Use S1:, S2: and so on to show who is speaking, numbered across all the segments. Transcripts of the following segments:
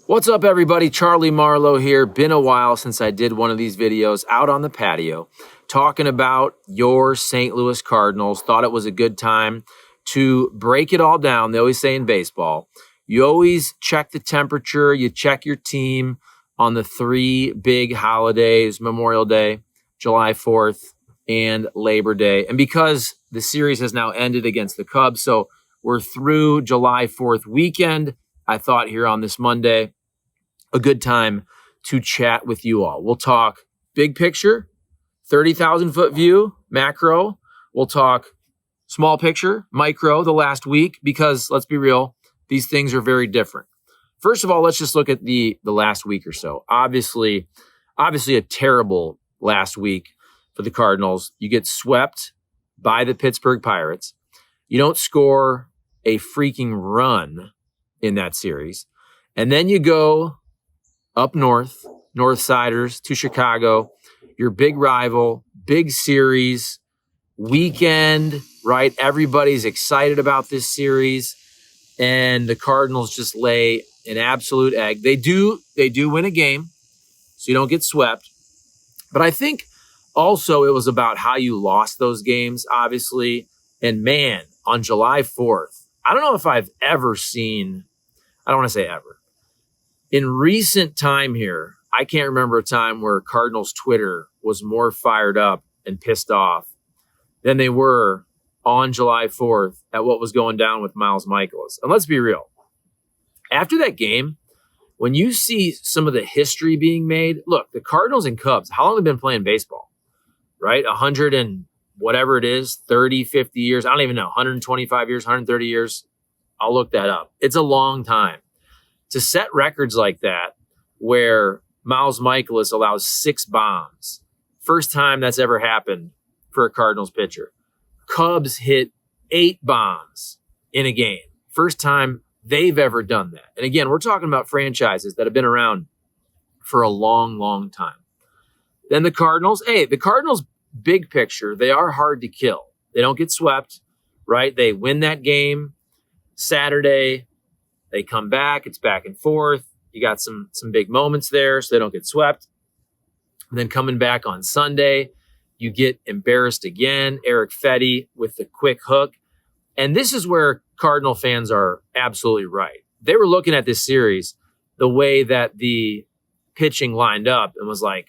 S1: What's up, everybody? Charlie Marlow here. Been a while since I did one of these videos out on the patio talking about your St. Louis Cardinals. Thought it was a good time to break it all down. They always say in baseball, you always check the temperature, you check your team on the three big holidays, Memorial Day, July 4th, and Labor Day. And because the series has now ended against the Cubs, so we're through July 4th weekend, I thought here on this Monday, a good time to chat with you all. We'll talk big picture, 30,000 foot view, macro. We'll talk small picture, micro, the last week, because let's be real, these things are very different. First of all, let's just look at the last week or so. Obviously a terrible last week for the Cardinals. You get swept by the Pittsburgh Pirates. You don't score a freaking run in that series. And then you go up north, Northsiders to Chicago, your big rival, big series, weekend, right? Everybody's excited about this series. And the Cardinals just lay an absolute egg. They do win a game, so you don't get swept. But I think also it was about how you lost those games, obviously. And man, on July 4th, I don't know if I've ever seen, I don't want to say ever. In recent time here, I can't remember a time where Cardinals Twitter was more fired up and pissed off than they were on July 4th at what was going down with Mikolas. And let's be real. After that game, when you see some of the history being made, look, the Cardinals and Cubs, how long have they been playing baseball? Right? 100 and whatever it is, 30, 50 years. I don't even know. 125 years, 130 years. I'll look that up. It's a long time. To set records like that, where Mikolas allows 6 bombs, first time that's ever happened for a Cardinals pitcher. Cubs hit 8 bombs in a game. First time they've ever done that. And again, we're talking about franchises that have been around for a long, long time. Then the Cardinals, big picture, they are hard to kill. They don't get swept, right? They win that game Saturday. They come back. It's back and forth. You got some big moments there, so they don't get swept. And then coming back on Sunday, you get embarrassed again. Eric Fetty with the quick hook. And this is where Cardinal fans are absolutely right. They were looking at this series the way that the pitching lined up and was like,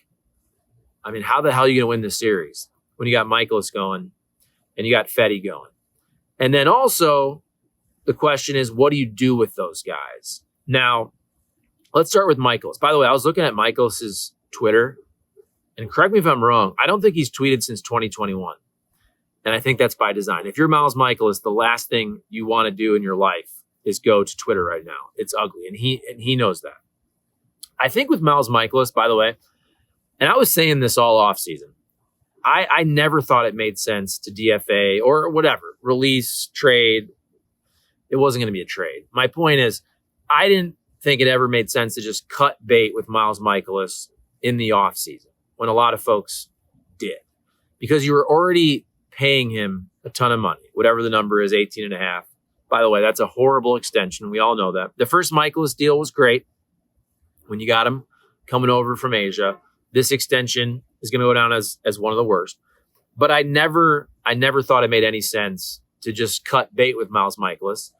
S1: I mean, how the hell are you going to win this series when you got Mikolas going and you got Fetty going? And then also, the question is, what do you do with those guys? Now, let's start with Mikolas. By the way, I was looking at Mikolas' Twitter, and correct me if I'm wrong, I don't think he's tweeted since 2021. And I think that's by design. If you're Miles Mikolas, the last thing you want to do in your life is go to Twitter right now. It's ugly, and he knows that. I think with Miles Mikolas, by the way, and I was saying this all offseason, I never thought it made sense to DFA or whatever, release, trade. It wasn't going to be a trade. My point is, I didn't think it ever made sense to just cut bait with Miles Mikolas in the offseason when a lot of folks did, because you were already paying him a ton of money, whatever the number is, 18.5. By the way, that's a horrible extension. We all know that. The first Mikolas deal was great when you got him coming over from Asia. This extension is going to go down as one of the worst. But I never thought it made any sense to just cut bait with Miles Mikolas,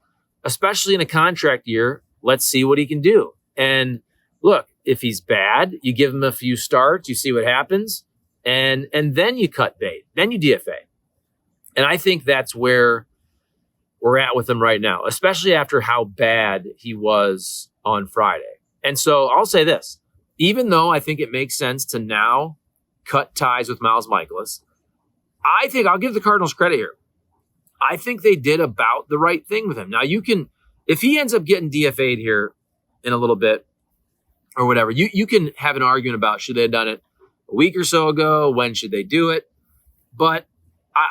S1: especially in a contract year. Let's see what he can do. And look, if he's bad, you give him a few starts, you see what happens, and then you cut bait, then you DFA. And I think that's where we're at with him right now, especially after how bad he was on Friday. And so I'll say this, even though I think it makes sense to now cut ties with Miles Mikolas, I think I'll give the Cardinals credit here. I think they did about the right thing with him. Now, you can, if he ends up getting DFA'd here in a little bit or whatever, you can have an argument about should they have done it a week or so ago, when should they do it? But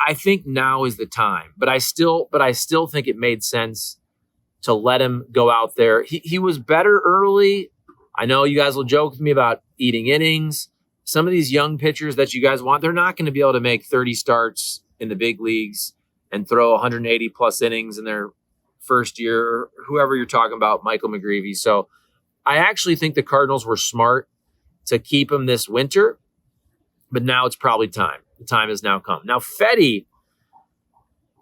S1: I think now is the time. But I still think it made sense to let him go out there. He was better early. I know you guys will joke with me about eating innings. Some of these young pitchers that you guys want, they're not going to be able to make 30 starts in the big leagues and throw 180 plus innings in their first year, or whoever you're talking about, Michael McGreevy. So I actually think the Cardinals were smart to keep him this winter, but now it's probably time. The time has now come. Now, Fetty,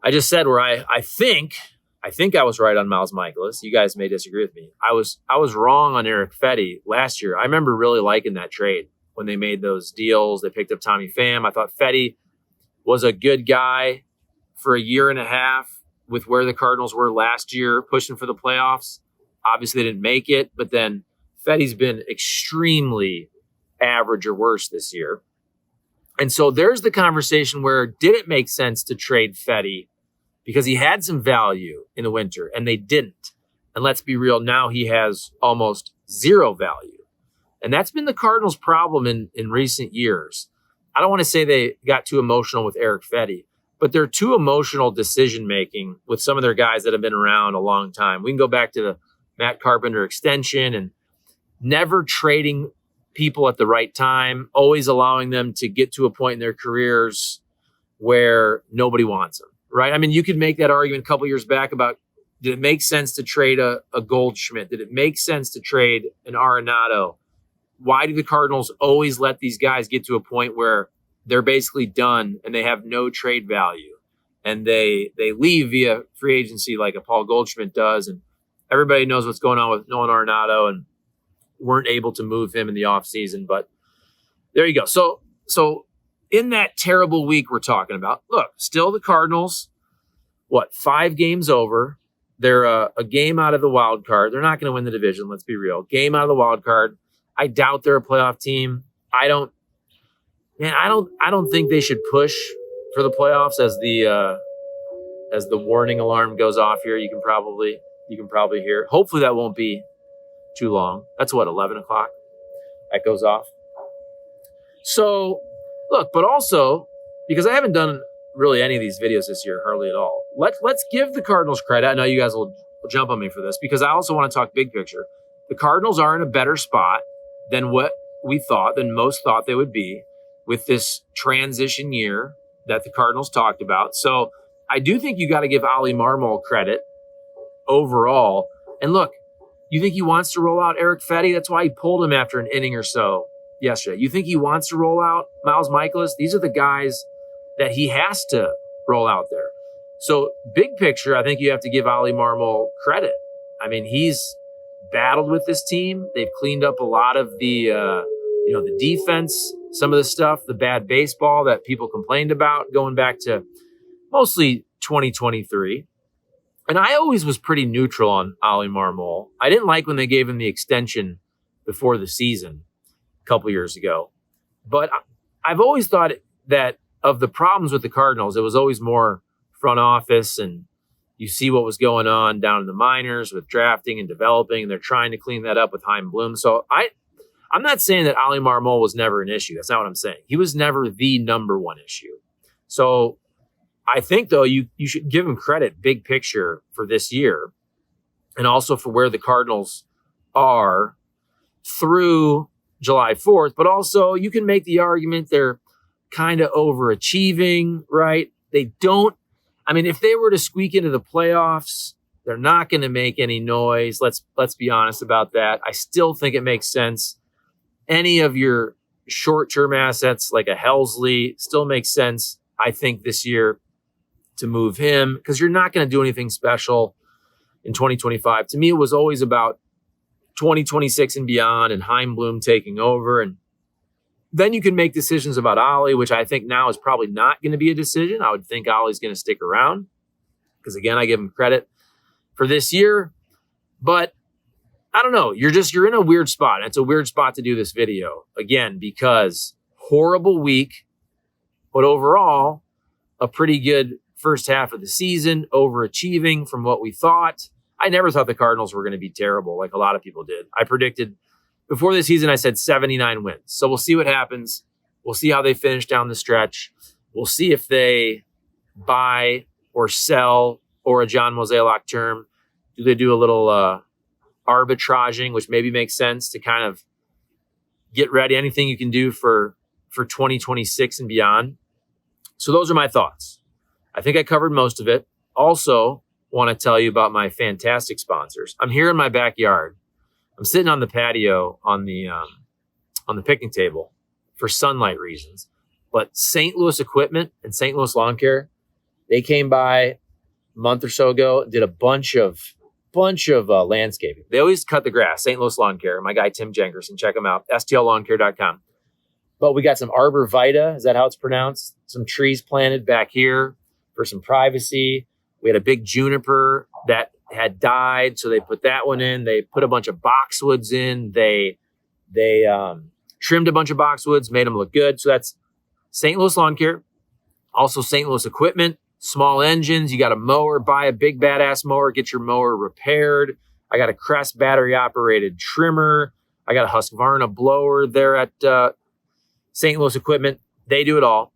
S1: I just said where I think I was right on Miles Mikolas. You guys may disagree with me. I was wrong on Eric Fetty last year. I remember really liking that trade when they made those deals. They picked up Tommy Pham. I thought Fetty was a good guy for a year and a half with where the Cardinals were last year, pushing for the playoffs. Obviously, they didn't make it, but then Fetty's been extremely average or worse this year. And so there's the conversation where did it make sense to trade Fetty because he had some value in the winter and they didn't. And let's be real, now he has almost zero value. And that's been the Cardinals' problem in recent years. I don't want to say they got too emotional with Eric Fetty, but they're too emotional decision-making with some of their guys that have been around a long time. We can go back to the Matt Carpenter extension and never trading people at the right time, always allowing them to get to a point in their careers where nobody wants them, right? I mean, you could make that argument a couple years back about did it make sense to trade a Goldschmidt? Did it make sense to trade an Arenado? Why do the Cardinals always let these guys get to a point where they're basically done and they have no trade value and they leave via free agency like a Paul Goldschmidt does, and everybody knows what's going on with Nolan Arenado and weren't able to move him in the offseason. But there you go. So in that terrible week we're talking about, look, still the Cardinals, 5 games over. They're a game out of the wild card. They're not going to win the division, let's be real. Game out of the wild card. I doubt they're a playoff team. I don't think they should push for the playoffs as the warning alarm goes off here. You can probably hear. Hopefully that won't be too long. That's 11 o'clock. That goes off. So look, but also because I haven't done really any of these videos this year, hardly at all. Let's give the Cardinals credit. I know you guys will jump on me for this because I also want to talk big picture. The Cardinals are in a better spot than what than most thought they would be with this transition year that the Cardinals talked about. So I do think you got to give Oli Marmol credit overall. And look, you think he wants to roll out Eric Fetty? That's why he pulled him after an inning or so yesterday. You think he wants to roll out Miles Mikolas? These are the guys that he has to roll out there. So big picture, I think you have to give Oli Marmol credit. I mean, he's battled with this team. They've cleaned up a lot of the defense, some of the stuff, the bad baseball that people complained about going back to mostly 2023. And I always was pretty neutral on Oli Marmol. I didn't like when they gave him the extension before the season a couple years ago. But I've always thought that of the problems with the Cardinals, it was always more front office, and you see what was going on down in the minors with drafting and developing, and they're trying to clean that up with Chaim Bloom. So I'm not saying that Oli Marmol was never an issue. That's not what I'm saying. He was never the number one issue. So I think, though, you should give him credit, big picture, for this year and also for where the Cardinals are through July 4th. But also you can make the argument they're kind of overachieving, right? They don't. I mean, if they were to squeak into the playoffs, they're not going to make any noise. Let's be honest about that. I still think it makes sense. Any of your short-term assets like a Helsley still makes sense, I think, this year to move him because you're not going to do anything special in 2025. To me, it was always about 2026 and beyond and Chaim Bloom taking over. And then you can make decisions about Oli, which I think now is probably not going to be a decision. I would think Ollie's going to stick around because, again, I give him credit for this year. But I don't know. You're in a weird spot. It's a weird spot to do this video, again, because horrible week, but overall, a pretty good first half of the season, overachieving from what we thought. I never thought the Cardinals were going to be terrible like a lot of people did. I predicted before the season, I said 79 wins. So we'll see what happens. We'll see how they finish down the stretch. We'll see if they buy or sell or a John Mozeliak term. Do they do a little arbitraging, which maybe makes sense to kind of get ready, anything you can do for 2026 and beyond. So those are my thoughts. I think I covered most of it. Also, want to tell you about my fantastic sponsors. I'm here in my backyard. I'm sitting on the patio on the picnic table for sunlight reasons. But St. Louis Equipment and St. Louis Lawn Care, they came by a month or so ago, did a bunch of landscaping. They always cut the grass. St. Louis Lawn Care, my guy Tim Jenkerson, check him out, stllawn.care.com. But we got some arborvitae, is that how it's pronounced? Some trees planted back here for some privacy. We had a big juniper that had died, so they put that one in. They put a bunch of boxwoods in. They trimmed a bunch of boxwoods, made them look good. So that's St. Louis Lawn Care. Also St. Louis Equipment, small engines. You got a mower, buy a big badass mower, get your mower repaired. I got a Crest battery operated trimmer. I got a Husqvarna blower there at St. Louis Equipment. They do it all.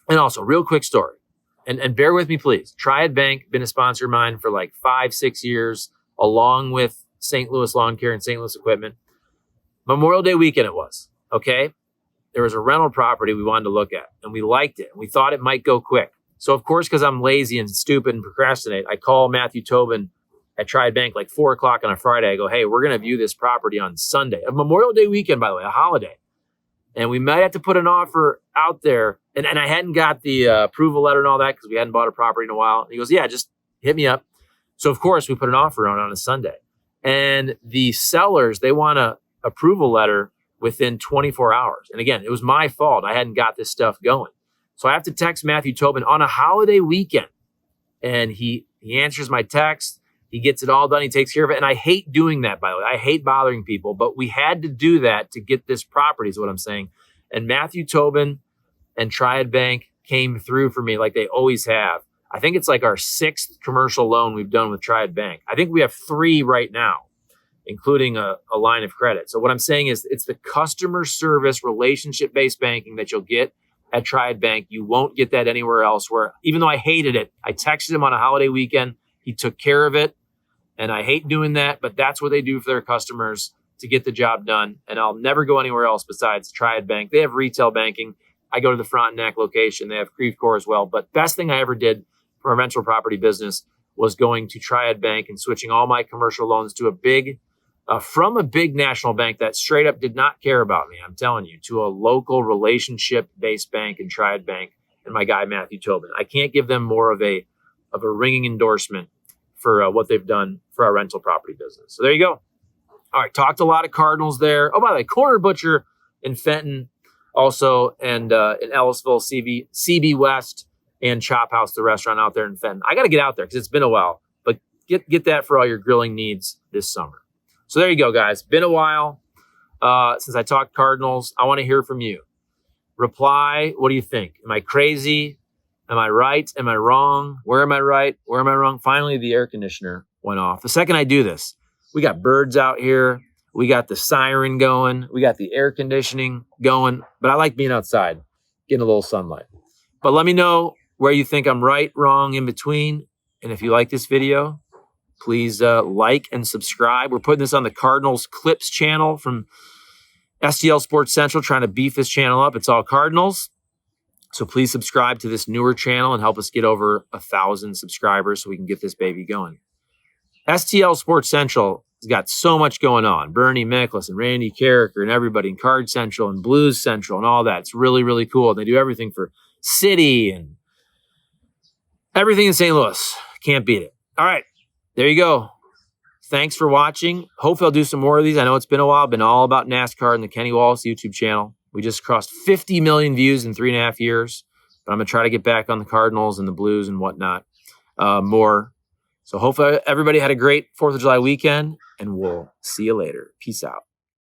S1: And also, real quick story. And bear with me, please. Triad Bank, been a sponsor of mine for like 5-6 years, along with St. Louis Lawn Care and St. Louis Equipment. Memorial Day weekend it was, okay? There was a rental property we wanted to look at, and we liked it. And we thought it might go quick. So, of course, because I'm lazy and stupid and procrastinate, I call Matthew Tobin at Triad Bank like 4 o'clock on a Friday. I go, hey, we're going to view this property on Sunday. A Memorial Day weekend, by the way, a holiday. And we might have to put an offer out there. And I hadn't got the approval letter and all that because we hadn't bought a property in a while. And he goes, yeah, just hit me up. So, of course, we put an offer on a Sunday. And the sellers, they want a approval letter within 24 hours. And again, it was my fault. I hadn't got this stuff going. So I have to text Matthew Tobin on a holiday weekend. And he answers my text. He gets it all done. He takes care of it. And I hate doing that, by the way. I hate bothering people. But we had to do that to get this property is what I'm saying. And Matthew Tobin and Triad Bank came through for me like they always have. I think it's like our 6th commercial loan we've done with Triad Bank. I think we have 3 right now, including a line of credit. So what I'm saying is it's the customer service relationship-based banking that you'll get at Triad Bank. You won't get that anywhere else, where even though I hated it, I texted him on a holiday weekend. He took care of it. And I hate doing that, but that's what they do for their customers to get the job done. And I'll never go anywhere else besides Triad Bank. They have retail banking. I go to the Frontenac location. They have Creve Coeur as well. But best thing I ever did for a rental property business was going to Triad Bank and switching all my commercial loans to from a big national bank that straight up did not care about me, I'm telling you, to a local relationship-based bank in Triad Bank and my guy, Matthew Tobin. I can't give them more of a ringing endorsement for what they've done for our rental property business. So there you go. All right, talked a lot of Cardinals there. Oh, by the way, Corner Butcher in Fenton also, and in Ellisville, CB West, and Chop House, the restaurant out there in Fenton. I got to get out there because it's been a while, but get that for all your grilling needs this summer. So there you go, guys. Been a while since I talked Cardinals. I want to hear from you. Reply. What do you think? Am I crazy? Am I right? Am I wrong? Where am I right? Where am I wrong? Finally, the air conditioner went off. The second I do this, we got birds out here. We got the siren going. We got the air conditioning going. But I like being outside, getting a little sunlight. But let me know where you think I'm right, wrong, in between. And if you like this video, please like and subscribe. We're putting this on the Cardinals Clips channel from STL Sports Central, trying to beef this channel up. It's all Cardinals. So please subscribe to this newer channel and help us get over 1,000 subscribers so we can get this baby going. STL Sports Central has got so much going on. Bernie Mikolas and Randy Carricker and everybody in Card Central and Blues Central and all that. It's really, really cool. They do everything for City and everything in St. Louis. Can't beat it. All right. There you go. Thanks for watching. Hopefully I'll do some more of these. I know it's been a while. Been all about NASCAR and the Kenny Wallace YouTube channel. We just crossed 50 million views in 3.5 years. But I'm going to try to get back on the Cardinals and the Blues and whatnot more. So hopefully everybody had a great 4th of July weekend, and we'll see you later. Peace out.